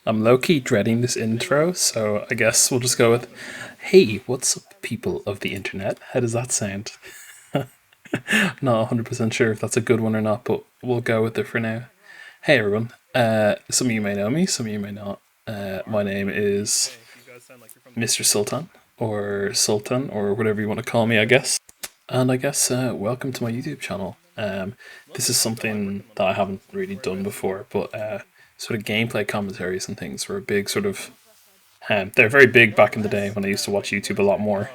I'm low-key dreading this intro, so I guess we'll just go with, hey, what's up, people of the internet? How does that sound? Not 100% sure if that's a good one or not, but we'll go with it for now. Hey, everyone. Some of you may know me, some of you may not. My name is Mr. Sultan, or whatever you want to call me, I guess. And I guess welcome to my YouTube channel. This is something that I haven't really done before, but sort of gameplay commentaries and things were a big sort of. They're very big back in the day when I used to watch YouTube a lot more.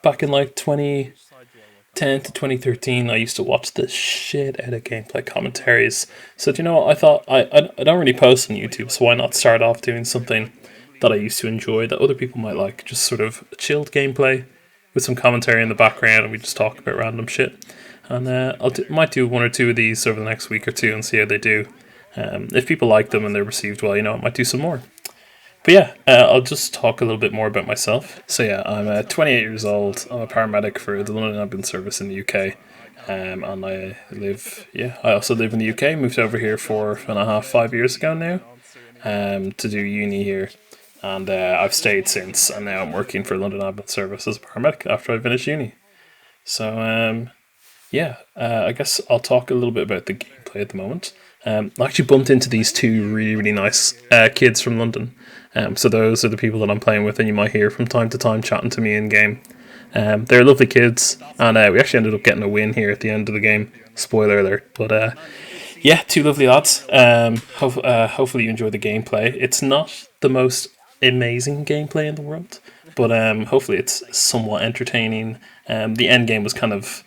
Back in like 2010 to 2013, I used to watch the shit out of gameplay commentaries. So do you know what? I thought I don't really post on YouTube, so why not start off doing something that I used to enjoy that other people might like? Just sort of chilled gameplay with some commentary in the background, and we just talk about random shit. And might do one or two of these over the next week or two and see how they do. If people like them and they're received well, I might do some more. But yeah, I'll just talk a little bit more about myself. So yeah, I'm 28 years old. I'm a paramedic for the London Ambulance Service in the UK. And I also live in the UK. Moved over here 4.5, 5 years ago now, to do uni here. And I've stayed since, and now I'm working for London Ambulance Service as a paramedic after I finish uni. So I guess I'll talk a little bit about the gameplay at the moment. I actually bumped into these two really, really nice kids from London. So those are the people that I'm playing with, and you might hear from time to time chatting to me in game. They're lovely kids, and we actually ended up getting a win here at the end of the game. Spoiler alert, but yeah, two lovely lads. Hopefully you enjoy the gameplay. It's not the most amazing gameplay in the world, but hopefully it's somewhat entertaining. The end game was kind of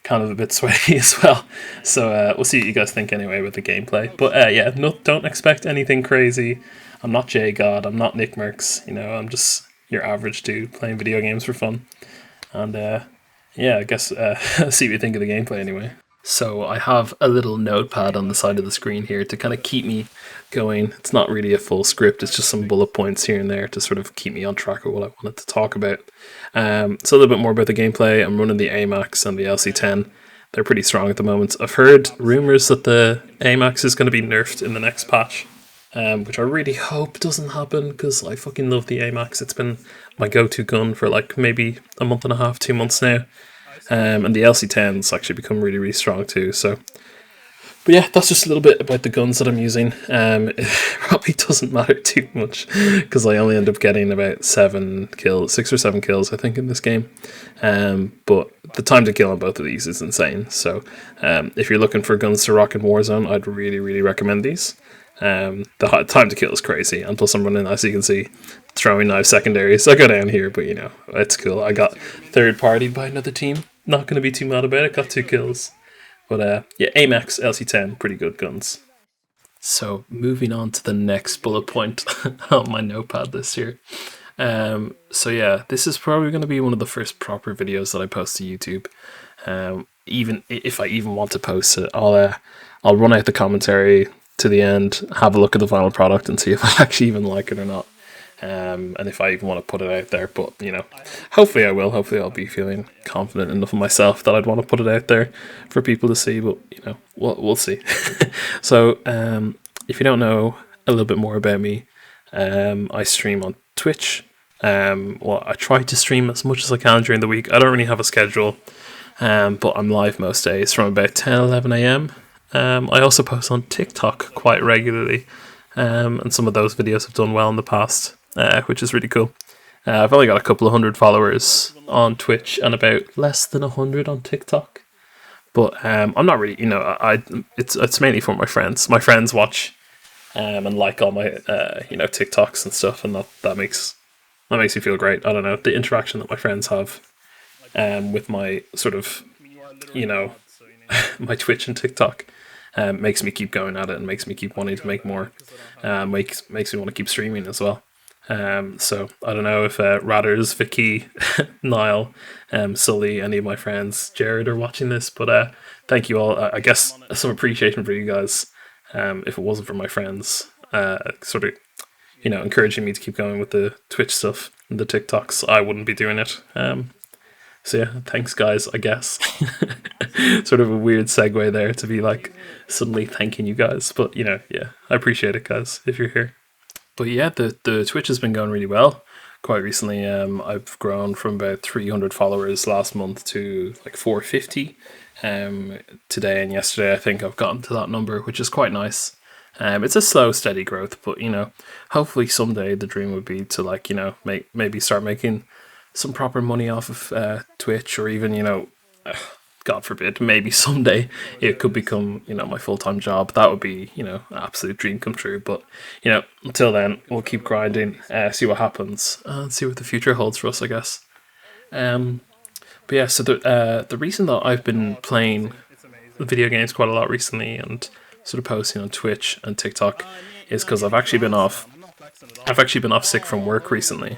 a bit sweaty as well, so we'll see what you guys think anyway with the gameplay. But yeah, don't expect anything crazy. I'm not J God, I'm not Nick Merckx, I'm just your average dude playing video games for fun. And yeah, I guess see what you think of the gameplay anyway. So I have a little notepad on the side of the screen here to kind of keep me going. It's not really a full script, it's just some bullet points here and there to sort of keep me on track of what I wanted to talk about. So a little bit more about the gameplay. I'm running the AMAX and the LC10. They're pretty strong at the moment. I've heard rumours that the AMAX is going to be nerfed in the next patch, which I really hope doesn't happen because I fucking love the AMAX. It's been my go-to gun for like maybe a month and a half, 2 months now. And the LC10's actually become really, really strong too. So, but yeah, that's just a little bit about the guns that I'm using. It probably doesn't matter too much because I only end up getting about 6 or 7 kills, I think, in this game. But the time to kill on both of these is insane. So, if you're looking for guns to rock in Warzone, I'd really, really recommend these. The time to kill is crazy, and plus I'm running, as you can see, throwing knife secondaries. I go down here, but it's cool. I got third party by another team. Not going to be too mad about it. Got 2 kills. But yeah, AMAX, LC10, pretty good guns. So moving on to the next bullet point on my notepad this year. So yeah, this is probably going to be one of the first proper videos that I post to YouTube. Even if I even want to post it, I'll run out the commentary to the end, have a look at the final product, and see if I actually even like it or not. And if I even want to put it out there, but hopefully I will. Hopefully I'll be feeling confident enough in myself that I'd want to put it out there for people to see. But we'll see. So if you don't know a little bit more about me, I stream on Twitch. I try to stream as much as I can during the week. I don't really have a schedule, but I'm live most days from about 10-11 a.m. I also post on TikTok quite regularly, and some of those videos have done well in the past. Which is really cool. I've only got a couple of 100 followers on Twitch and about less than 100 on TikTok. But I'm not really, it's mainly for my friends. My friends watch and like all my TikToks and stuff, and that makes me feel great. I don't know, the interaction that my friends have with my sort of my Twitch and TikTok makes me keep going at it and makes me keep wanting to make more. Makes me want to keep streaming as well. So I don't know if Radders, Vicky, Niall, Sully, any of my friends, Jared, are watching this, but thank you all. I guess some appreciation for you guys. If it wasn't for my friends, sort of, encouraging me to keep going with the Twitch stuff and the TikToks, I wouldn't be doing it. So yeah, thanks guys, I guess. Sort of a weird segue there to be like suddenly thanking you guys, but yeah, I appreciate it, guys, if you're here. But yeah, the Twitch has been going really well. Quite recently, I've grown from about 300 followers last month to like 450. Today and yesterday, I think I've gotten to that number, which is quite nice. It's a slow, steady growth, but hopefully someday the dream would be to maybe start making some proper money off of Twitch, or even God forbid, maybe someday it could become, my full time job. That would be, an absolute dream come true. But, until then, we'll keep grinding, see what happens, and see what the future holds for us, I guess. Um, but yeah, so the reason that I've been playing video games quite a lot recently and sort of posting on Twitch and TikTok is because I've actually been off sick from work recently.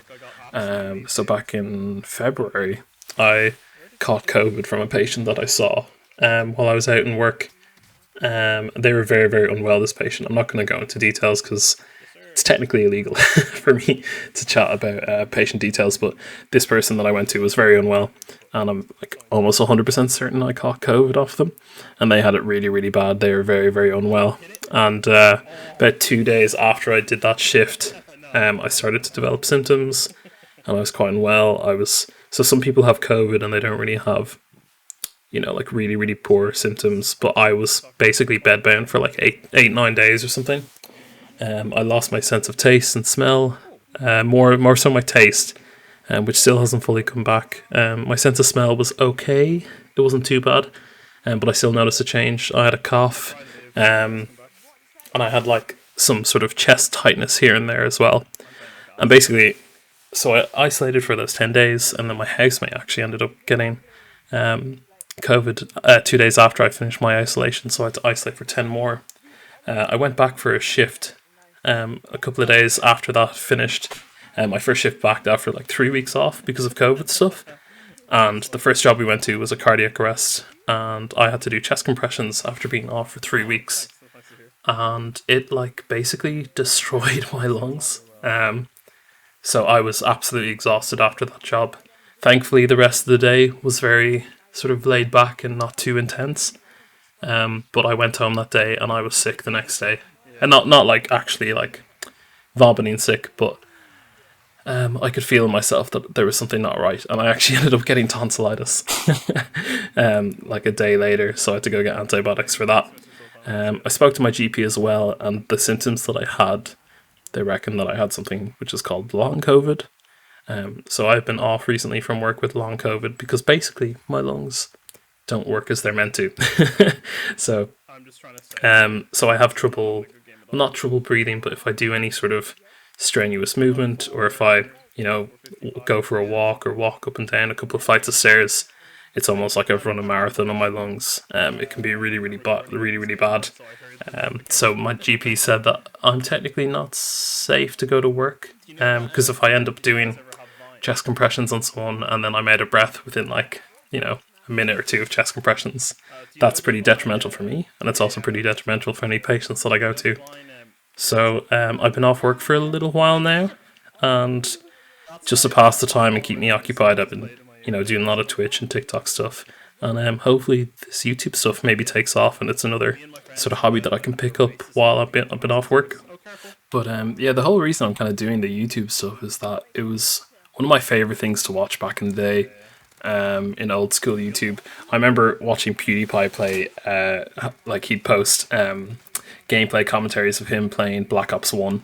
So back in February, I caught COVID from a patient that I saw while I was out in work. They were very, very unwell, this patient. I'm not going to go into details because it's technically illegal for me to chat about patient details, but this person that I went to was very unwell, and I'm like almost 100% certain I caught COVID off them, and they had it really, really bad. They were very, very unwell, and about 2 days after I did that shift, I started to develop symptoms, and I was quite unwell. So some people have COVID and they don't really have like really, really poor symptoms, but I was basically bedbound for like 9 days or something. I lost my sense of taste and smell, more so my taste, which still hasn't fully come back. My sense of smell was okay; it wasn't too bad, but I still noticed a change. I had a cough, and I had like some sort of chest tightness here and there as well. And basically, so I isolated for those 10 days, and then my housemate actually ended up getting COVID 2 days after I finished my isolation, so I had to isolate for 10 more. I went back for a shift a couple of days after that finished. My first shift back after like 3 weeks off because of COVID stuff. And the first job we went to was a cardiac arrest, and I had to do chest compressions after being off for 3 weeks. And it like basically destroyed my lungs. So I was absolutely exhausted after that job. Thankfully, the rest of the day was very sort of laid back and not too intense. But I went home that day and I was sick the next day, and not like actually like vomiting sick, but I could feel in myself that there was something not right, and I actually ended up getting tonsillitis like a day later, so I had to go get antibiotics for that. I spoke to my GP as well, and the symptoms that I had, they reckon that I had something which is called long COVID. So I've been off recently from work with long COVID because basically my lungs don't work as they're meant to. So, so I have trouble, not trouble breathing, but if I do any sort of strenuous movement, or if I, go for a walk or walk up and down a couple of flights of stairs, it's almost like I've run a marathon on my lungs. It can be really, really really, really bad. So my GP said that I'm technically not safe to go to work, because if I end up doing chest compressions on someone and then I'm out of breath within like, a minute or two of chest compressions, that's pretty detrimental for me, and it's also pretty detrimental for any patients that I go to. So I've been off work for a little while now, and just to pass the time and keep me occupied, I've been, doing a lot of Twitch and TikTok stuff, and hopefully this YouTube stuff maybe takes off, and it's another sort of hobby that I can pick up while I've been off work. But yeah, the whole reason I'm kind of doing the YouTube stuff is that it was one of my favorite things to watch back in the day. In old school YouTube, I remember watching PewDiePie play. Like he'd post gameplay commentaries of him playing Black Ops 1,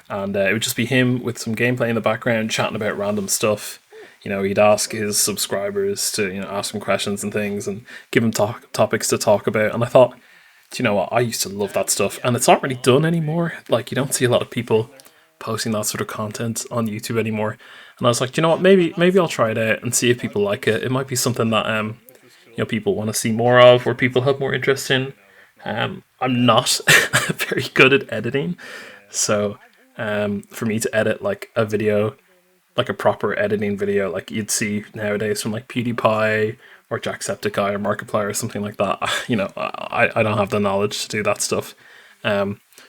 and it would just be him with some gameplay in the background chatting about random stuff. He'd ask his subscribers to ask him questions and things, and give him topics to talk about. And I thought, do you know what? I used to love that stuff, and it's not really done anymore. Like, you don't see a lot of people posting that sort of content on YouTube anymore. And I was like, do you know what? Maybe I'll try it out and see if people like it. It might be something that people want to see more of, or people have more interest in. I'm not very good at editing, so for me to edit like a video, like a proper editing video, like you'd see nowadays from like PewDiePie or Jacksepticeye or Markiplier or something like that, I don't have the knowledge to do that stuff.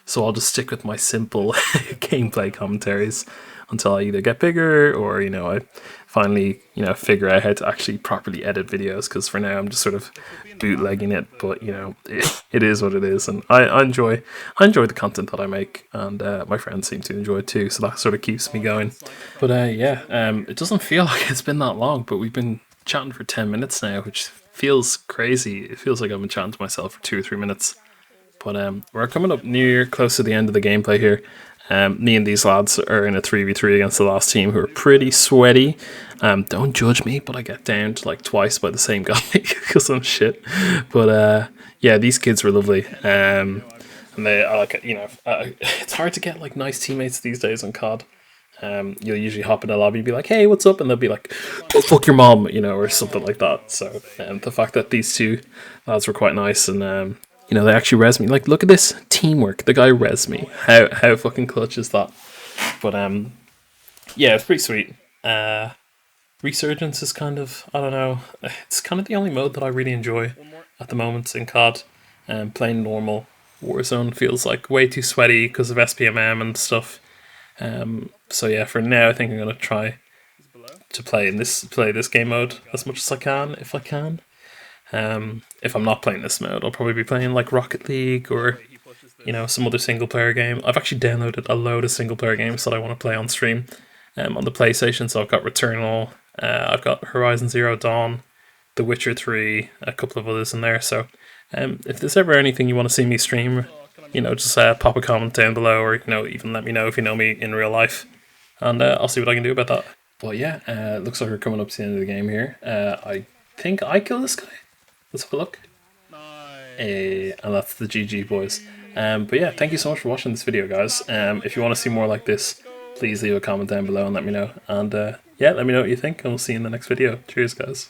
So I'll just stick with my simple gameplay commentaries until I either get bigger or, I finally, figure out how to actually properly edit videos. Because for now I'm just sort of bootlegging it, but it is what it is, and I enjoy the content that I make, and my friends seem to enjoy it too. So that sort of keeps me going. But it doesn't feel like it's been that long, but we've been chatting for 10 minutes now, which feels crazy. It feels like I've been chatting to myself for 2 or 3 minutes. But we're coming up close to the end of the gameplay here. Me and these lads are in a 3v3 against the last team, who are pretty sweaty. Don't judge me, but I get downed like twice by the same guy because I'm shit. But yeah, these kids were lovely. And they are like, it's hard to get like nice teammates these days on COD. You'll usually hop in a lobby and be like, "Hey, what's up?" and they'll be like, "Go fuck your mom," or something like that. So the fact that these two lads were quite nice, and they actually res me. Like, look at this teamwork. The guy res me. How fucking clutch is that? But yeah, it's pretty sweet. Resurgence is kind of, I don't know. It's kind of the only mode that I really enjoy at the moment in COD. Playing normal Warzone feels like way too sweaty because of SPMM and stuff. So yeah, for now I think I'm gonna try to play this game mode as much as I can, if I can. If I'm not playing this mode, I'll probably be playing like Rocket League or some other single player game. I've actually downloaded a load of single player games that I want to play on stream on the PlayStation. So I've got Returnal, I've got Horizon Zero Dawn, The Witcher 3, a couple of others in there. So if there's ever anything you want to see me stream, just pop a comment down below, or even let me know if you know me in real life, and I'll see what I can do about that. But yeah, looks like we're coming up to the end of the game here. I think I killed this guy. Let's have a look. And that's the GG, boys. But yeah, thank you so much for watching this video, guys. If you want to see more like this, please leave a comment down below and let me know. And yeah, let me know what you think, and we'll see you in the next video. Cheers, guys.